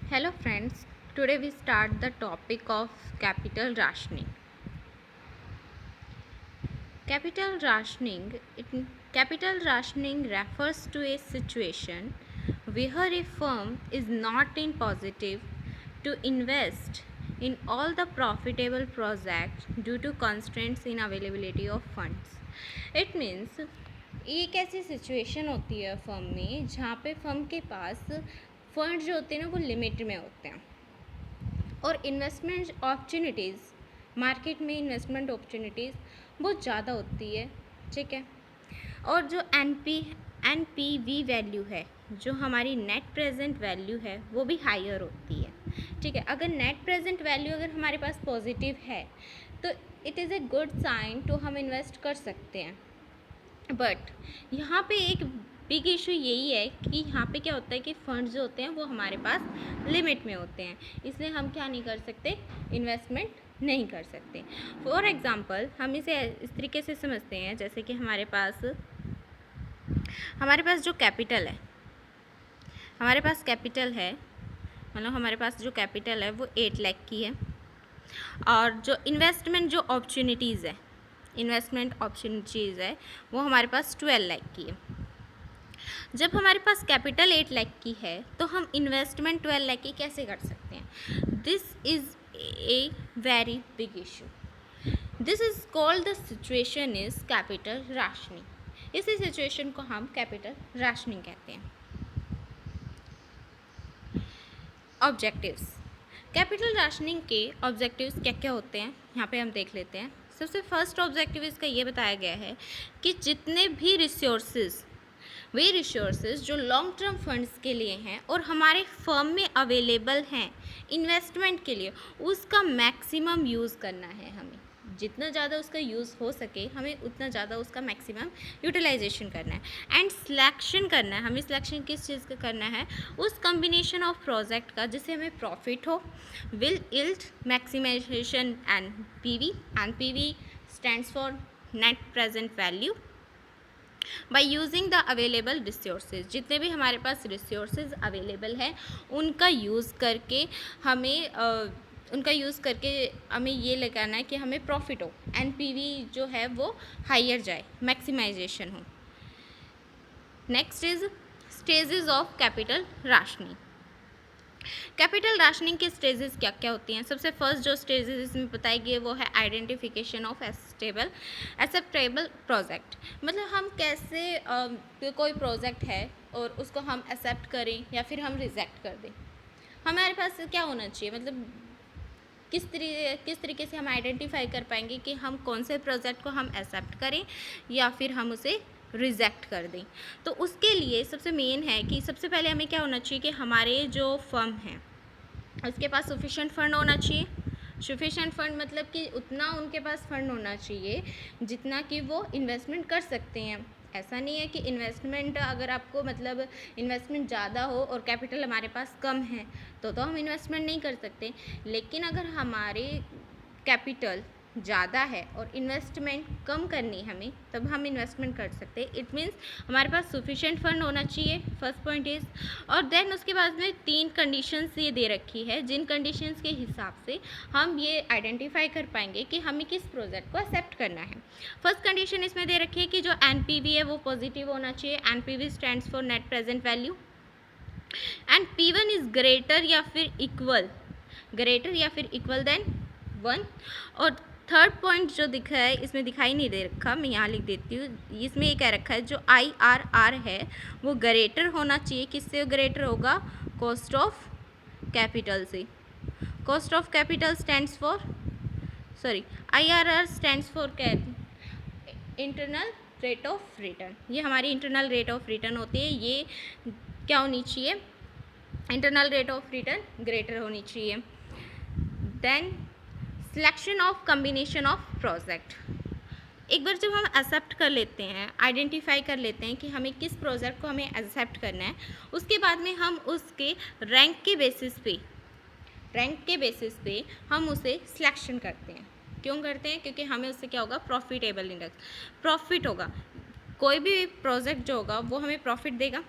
Hello friends, today we start the topic of capital rationing. Capital rationing, capital rationing refers to a situation where a firm is not in positive to invest in all the profitable projects due to constraints in availability of funds. It means एक ऐसी situation होती है firm में जहाँ पे firm के पास fund जो होते हैं ना वो लिमिट में होते हैं और इन्वेस्टमेंट अपॉर्चुनिटीज़ मार्केट में इन्वेस्टमेंट अपॉर्चुनिटीज़ बहुत ज़्यादा होती है, ठीक है। और जो एन पी वी वैल्यू है, जो हमारी नेट प्रेजेंट वैल्यू है, वो भी हायर होती है, ठीक है। अगर नेट प्रेजेंट वैल्यू अगर हमारे पास पॉजिटिव है तो it is a good sign तो हम इन्वेस्ट कर सकते हैं। बट यहाँ पे एक बिग इशू यही है कि यहाँ पे क्या होता है कि फंड्स जो होते हैं वो हमारे पास लिमिट में होते हैं, इसलिए हम क्या नहीं कर सकते, इन्वेस्टमेंट नहीं कर सकते। फॉर एग्ज़ाम्पल हम इसे इस तरीके से समझते हैं जैसे कि हमारे पास जो कैपिटल है, मतलब हमारे पास जो कैपिटल है वो 8 लाख की है और जो इन्वेस्टमेंट अपॉर्चुनिटीज़ है वो हमारे पास 12 लाख की है। जब हमारे पास कैपिटल 8 लाख की है तो हम इन्वेस्टमेंट 12 लाख की कैसे कर सकते हैं? This is a very big issue. This is called the situation is capital rationing. इसी सिचुएशन को हम कैपिटल राशनिंग कहते हैं। ऑब्जेक्टिव्स, कैपिटल राशनिंग के ऑब्जेक्टिव्स क्या क्या होते हैं यहाँ पे हम देख लेते हैं। सबसे फर्स्ट ऑब्जेक्टिव इसका ये बताया गया है कि जितने भी रिसोर्सेज जो लॉन्ग टर्म फंड्स के लिए हैं और हमारे फर्म में अवेलेबल हैं इन्वेस्टमेंट के लिए, उसका मैक्सिमम यूज़ करना है। हमें जितना ज़्यादा उसका यूज़ हो सके हमें उतना ज़्यादा उसका मैक्सिमम यूटिलाइजेशन करना है एंड सिलेक्शन करना है। हमें सिलेक्शन किस चीज़ का करना है? उस कम्बिनेशन ऑफ प्रोजेक्ट का जिससे हमें प्रॉफिट हो, wealth maximization and P V stands for net present value by using the available resources. जितने भी हमारे पास रिसोर्सेज अवेलेबल हैं उनका यूज़ करके हमें ये लगाना है कि हमें प्रॉफिट हो, एनपीवी जो है वो हायर जाए, मैक्सिमाइजेशन हो। Next is stages of capital rationing. Capital rationing के स्टेजेस क्या क्या होती हैं? सबसे फर्स्ट जो स्टेजेस इसमें बताई गई है वो है आइडेंटिफिकेशन ऑफ एक्सेप्टेबल प्रोजेक्ट। मतलब हम कैसे कोई प्रोजेक्ट है और उसको हम एक्सेप्ट करें या फिर हम रिजेक्ट कर दें। हमारे पास क्या होना चाहिए, मतलब किस तरीके से हम आइडेंटिफाई कर पाएंगे कि हम कौन से प्रोजेक्ट को हम एक्सेप्ट करें या फिर हम उसे रिजेक्ट कर दें। तो उसके लिए सबसे मेन है कि सबसे पहले हमें क्या होना चाहिए कि हमारे जो फर्म हैं उसके पास सफिशेंट फंड होना चाहिए। सफिशेंट फंड मतलब कि उतना उनके पास फंड होना चाहिए जितना कि वो इन्वेस्टमेंट कर सकते हैं। ऐसा नहीं है कि इन्वेस्टमेंट अगर आपको मतलब इन्वेस्टमेंट ज़्यादा हो और कैपिटल हमारे पास कम है तो हम इन्वेस्टमेंट नहीं कर सकते। लेकिन अगर हमारे कैपिटल ज़्यादा है और इन्वेस्टमेंट कम करनी है हमें, तब हम इन्वेस्टमेंट कर सकते हैं। इट मीन्स हमारे पास सफिशेंट फंड होना चाहिए, फर्स्ट पॉइंट इज़। और देन उसके बाद में 3 कंडीशंस ये दे रखी है जिन कंडीशंस के हिसाब से हम ये आइडेंटिफाई कर पाएंगे कि हमें किस प्रोजेक्ट को एक्सेप्ट करना है। फर्स्ट कंडीशन इसमें दे रखी है कि जो एनपीवी है वो पॉजिटिव होना चाहिए। NPV stands for net present value and P1 is greater या फिर इक्वल देन 1। और थर्ड पॉइंट जो दिखा है इसमें दिखाई नहीं दे रखा, मैं यहाँ लिख देती हूँ। इसमें ये कह रखा है जो IRR है वो ग्रेटर होना चाहिए। किससे ग्रेटर होगा? कॉस्ट ऑफ कैपिटल से। Cost of capital stands for IRR stands for internal rate of return. ये हमारी इंटरनल रेट ऑफ रिटर्न होती है। ये क्या होनी चाहिए? Internal rate of return greater होनी चाहिए। Then selection of combination of project. एक बार जब हम एक्सेप्ट कर लेते हैं, आइडेंटिफाई कर लेते हैं कि हमें किस प्रोजेक्ट को हमें एक्सेप्ट करना है, उसके बाद में हम उसके रैंक के बेसिस पे हम उसे सिलेक्शन करते हैं। क्यों करते हैं? क्योंकि हमें उससे क्या होगा? प्रॉफिटेबल इंडेक्स, प्रॉफिट होगा। कोई भी प्रोजेक्ट जो होगा वो हमें प्रॉफिट देगा।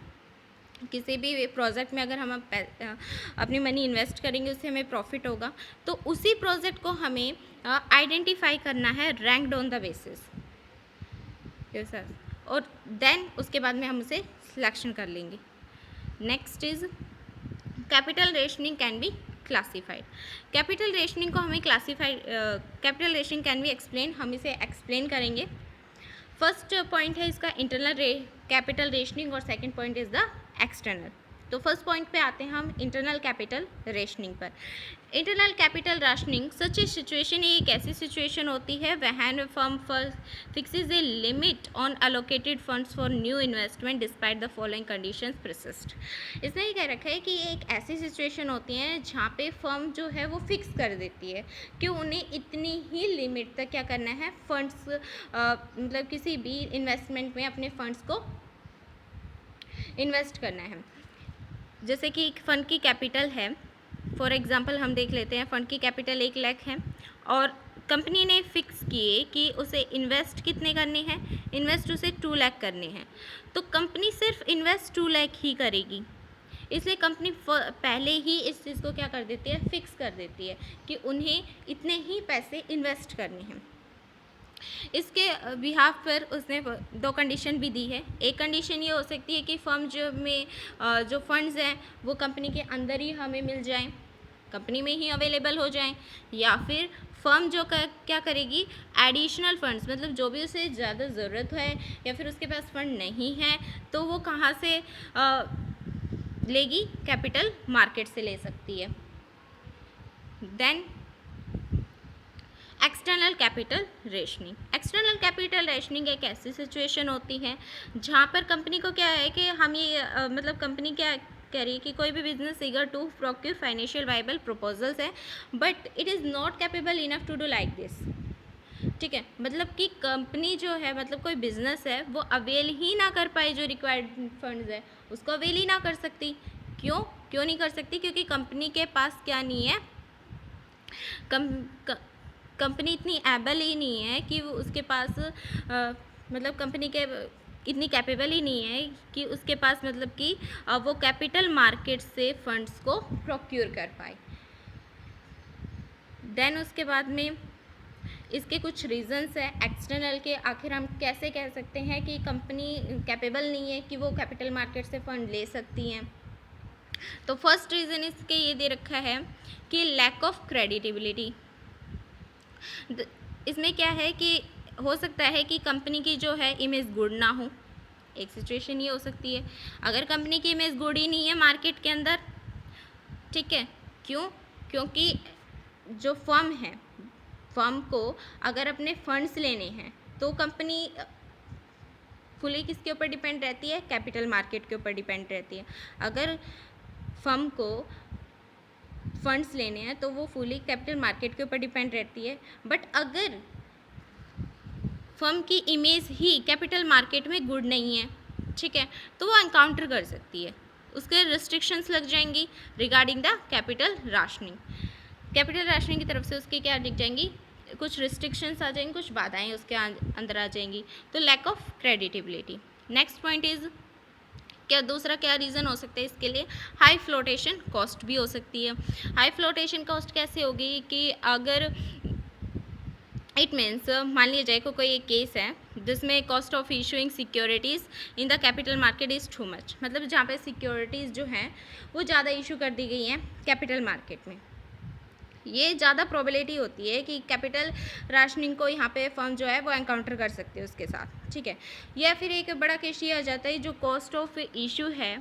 किसी भी प्रोजेक्ट में अगर हम अपनी मनी इन्वेस्ट करेंगे, उससे हमें प्रॉफिट होगा, तो उसी प्रोजेक्ट को हमें आइडेंटिफाई करना है ranked on the basis, yes sir, और देन उसके बाद में हम उसे सिलेक्शन कर लेंगे। Next is capital rationing can be classified. Capital rationing को हमें classified, capital rationing can be explain, हम इसे एक्सप्लेन करेंगे। फर्स्ट पॉइंट है इसका इंटरनल कैपिटल रेशनिंग और second point is the external. तो फर्स्ट पॉइंट पे आते हैं हम इंटरनल कैपिटल रेशनिंग पर। इंटरनल कैपिटल राशनिंग सच ए सिचुएशन, ये एक ऐसी सिचुएशन होती है when firm fixes a limit on allocated funds for new investment despite the following conditions persist. इसने ये कह रखा है कि ये एक ऐसी सिचुएशन होती है जहाँ पे फर्म जो है वो फिक्स कर देती है कि उन्हें इतनी ही लिमिट तक क्या करना है, फंड्स मतलब किसी भी इन्वेस्टमेंट में अपने फंड्स को इन्वेस्ट करना है। जैसे कि एक फ़ंड की कैपिटल है, फॉर एग्जांपल हम देख लेते हैं, फ़ंड की कैपिटल 1 लाख है और कंपनी ने फिक्स किए कि उसे इन्वेस्ट कितने करने हैं, इन्वेस्ट उसे 2 लाख करने हैं, तो कंपनी सिर्फ इन्वेस्ट 2 लाख ही करेगी। इसलिए कंपनी पहले ही इस चीज़ को क्या कर देती है, फिक्स कर देती है कि उन्हें इतने ही पैसे इन्वेस्ट करने हैं। इसके बिहाफ पर उसने 2 कंडीशन भी दी है। एक कंडीशन ये हो सकती है कि फर्म जो फंड्स हैं वो कंपनी के अंदर ही हमें मिल जाएं, कंपनी में ही अवेलेबल हो जाएं, या फिर फर्म जो क्या करेगी, एडिशनल फंड्स, मतलब जो भी उसे ज़्यादा ज़रूरत है या फिर उसके पास फंड नहीं है तो वो कहाँ से लेगी, कैपिटल मार्केट से ले सकती है। Then external capital rationing. External capital rationing एक ऐसी सिचुएशन होती है जहाँ पर कंपनी को क्या है कि हम ये मतलब कंपनी क्या कह रही है कि कोई भी business eager to procure financial viable proposals है but it is not capable enough to do like this. ठीक है, मतलब कि कंपनी जो है, मतलब कोई बिजनेस है, वो अवेल ही ना कर पाए जो रिक्वायर्ड फंड्स है, उसको अवेल ही ना कर सकती। क्यों नहीं कर सकती? क्योंकि कंपनी के पास क्या नहीं है, कंपनी इतनी एबल ही नहीं है कि वो उसके पास मतलब कंपनी के इतनी कैपेबल ही नहीं है कि उसके पास मतलब कि वो कैपिटल मार्केट से फंड्स को प्रोक्यूर कर पाए। देन उसके बाद में इसके कुछ रीजंस है एक्सटर्नल के। आखिर हम कैसे कह सकते हैं कि कंपनी कैपेबल नहीं है कि वो कैपिटल मार्केट से फंड ले सकती हैं? तो फर्स्ट रीज़न इसके ये दे रखा है कि लैक ऑफ क्रेडिटेबिलिटी। इसमें क्या है कि हो सकता है कि कंपनी की जो है इमेज गुड ना हो, एक सिचुएशन ये हो सकती है। अगर कंपनी की इमेज गुड ही नहीं है मार्केट के अंदर, ठीक है, क्योंकि जो फर्म है, फर्म को अगर अपने फंड्स लेने हैं तो कंपनी फुली किसके ऊपर डिपेंड रहती है, कैपिटल मार्केट के ऊपर डिपेंड रहती है। अगर फर्म को फंड्स लेने हैं तो वो फुली कैपिटल मार्केट के ऊपर डिपेंड रहती है। बट अगर फर्म की इमेज ही कैपिटल मार्केट में गुड नहीं है, ठीक है, तो वो एनकाउंटर कर सकती है, उसके रिस्ट्रिक्शंस लग जाएंगी regarding the capital rationing. Capital rationing की तरफ से उसकी क्या दिख जाएंगी, कुछ रिस्ट्रिक्शंस आ जाएंगी, कुछ बाधाएं उसके अंदर आ जाएंगी। तो lack of creditability. Next point is दूसरा क्या रीज़न हो सकता है इसके लिए, हाई फ्लोटेशन कॉस्ट भी हो सकती है। हाई फ्लोटेशन कॉस्ट कैसे होगी कि अगर इट मीन्स मान लिया जाए कोई एक केस है जिसमें cost of issuing securities in the capital market is too much, मतलब जहाँ पे सिक्योरिटीज़ जो हैं वो ज़्यादा इशू कर दी गई हैं कैपिटल मार्केट में, ये ज़्यादा प्रोबेबिलिटी होती है कि कैपिटल राशनिंग को यहाँ पे फर्म जो है वो एनकाउंटर कर सकते हैं उसके साथ, ठीक है। या फिर एक बड़ा केस ये आ जाता है जो कॉस्ट ऑफ इशू है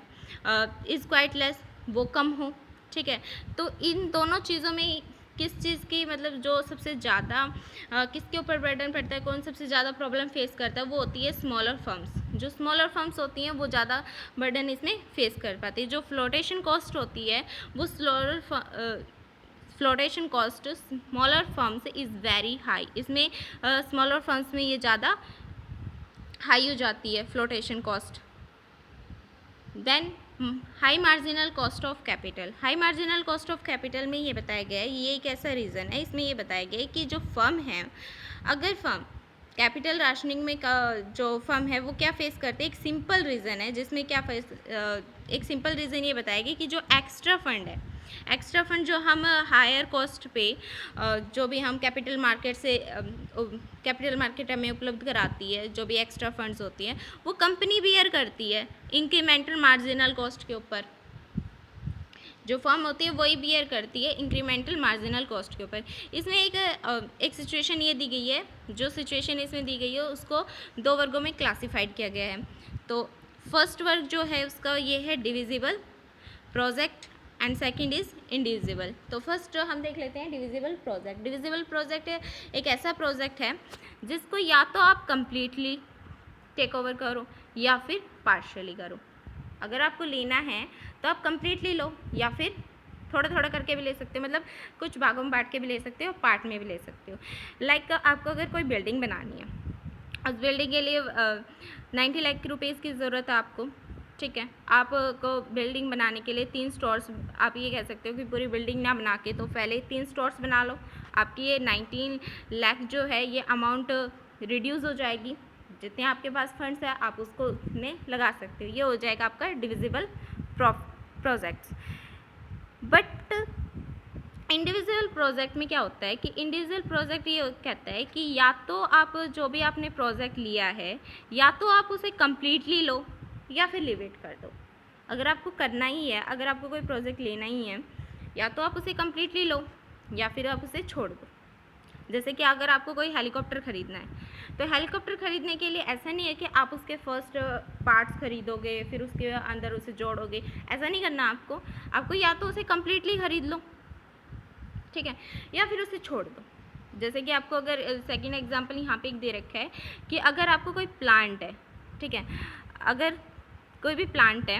इज़ क्वाइट लेस, वो कम हो, ठीक है। तो इन दोनों चीज़ों में किस चीज़ की मतलब जो सबसे ज़्यादा किसके ऊपर बर्डन पड़ता है, कौन सबसे ज़्यादा प्रॉब्लम फेस करता है, वो होती है स्मॉलर फर्म्स। जो स्मॉलर फर्म्स होती हैं वो ज़्यादा बर्डन इसमें फेस कर पाती है। जो फ्लोटेशन कॉस्ट होती है वो flotation cost smaller firms is very high, इसमें स्मॉलर फर्म्स में ये ज़्यादा हाई हो जाती है flotation cost. Then high marginal cost of capital. High marginal cost of capital में ये बताया गया है, ये एक ऐसा रीज़न है, इसमें ये बताया गया है कि जो फर्म है, अगर फर्म कैपिटल राशनिंग में जो फर्म है वो क्या फेस करते हैं, एक सिंपल रीज़न है जिसमें क्या फेस, एक सिंपल रीज़न ये बताएगी कि जो एक्स्ट्रा फंड है, एक्स्ट्रा फंड जो हम हायर कॉस्ट पे जो भी हम कैपिटल मार्केट से कैपिटल मार्केट हमें उपलब्ध कराती है, जो भी एक्स्ट्रा फंड्स होती हैं वो कंपनी बियर करती है इंक्रीमेंटल मार्जिनल कॉस्ट के ऊपर। जो फर्म होती है वही बियर करती है इंक्रीमेंटल मार्जिनल कॉस्ट के ऊपर। इसमें एक सिचुएशन ये दी गई है, जो सिचुएशन इसमें दी गई है उसको दो वर्गों में क्लासिफाइड किया गया है। तो फर्स्ट वर्ग जो है उसका ये है divisible project and second is indivisible. तो फर्स्ट हम देख लेते हैं डिविजिबल प्रोजेक्ट। डिविजिबल प्रोजेक्ट एक ऐसा प्रोजेक्ट है जिसको या तो आप कंप्लीटली टेक ओवर करो या फिर पार्शियली करो। अगर आपको लेना है तो आप कंप्लीटली लो या फिर थोड़ा थोड़ा करके भी ले सकते हो, मतलब कुछ भागों में बांट के भी ले सकते हो, पार्ट में भी ले सकते हो। लाइक आपको अगर कोई बिल्डिंग बनानी है, उस बिल्डिंग के लिए 90 लाख रुपीज़ की ज़रूरत है आपको, ठीक है। आपको बिल्डिंग बनाने के लिए 3 स्टोर्स, आप ये कह सकते हो कि पूरी बिल्डिंग ना बना के तो पहले 3 स्टोर्स बना लो। आपकी ये 19 लाख जो है ये अमाउंट रिड्यूस हो जाएगी, जितने आपके पास फंड्स है आप उसको उसमें लगा सकते हो। ये हो जाएगा आपका divisible projects. But individual project में क्या होता है कि इंडिविजुअल प्रोजेक्ट ये कहता है कि या तो आप जो भी आपने प्रोजेक्ट लिया है या तो आप उसे कम्प्लीटली लो या फिर लिव इट कर दो। अगर आपको करना ही है, अगर आपको कोई प्रोजेक्ट लेना ही है, या तो आप उसे कम्प्लीटली लो या फिर आप उसे छोड़ दो। जैसे कि अगर आपको कोई हेलीकॉप्टर ख़रीदना है तो हेलीकॉप्टर ख़रीदने के लिए ऐसा नहीं है कि आप उसके फर्स्ट पार्ट्स खरीदोगे फिर उसके अंदर उसे जोड़ोगे, ऐसा नहीं करना आपको। आपको या तो उसे कम्प्लीटली ख़रीद लो, ठीक है, या फिर उसे छोड़ दो। जैसे कि आपको अगर सेकंड एग्जांपल यहाँ पे एक दे रखा है कि अगर आपको कोई प्लांट है, ठीक है, अगर कोई भी प्लांट है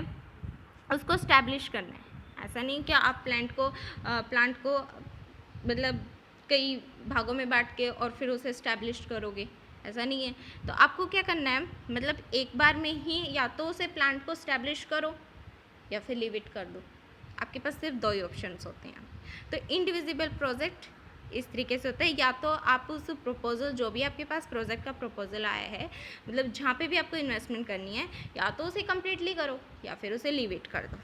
उसको स्टैब्लिश करना है। ऐसा नहीं कि आप प्लांट को मतलब कई भागों में बांट के और फिर उसे स्टैब्लिश करोगे, ऐसा नहीं है। तो आपको क्या करना है, मतलब एक बार में ही या तो उसे प्लांट को स्टैब्लिश करो या फिर लीव इट कर दो। आपके पास सिर्फ 2 ही ऑप्शंस होते हैं। तो इंडिविजिबल प्रोजेक्ट इस तरीके से होता है, या तो आप उस प्रपोजल जो भी आपके पास प्रोजेक्ट का प्रपोजल आया है, मतलब जहाँ पे भी आपको इन्वेस्टमेंट करनी है, या तो उसे कम्प्लीटली करो या फिर उसे लीव इट कर दो।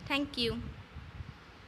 Thank you.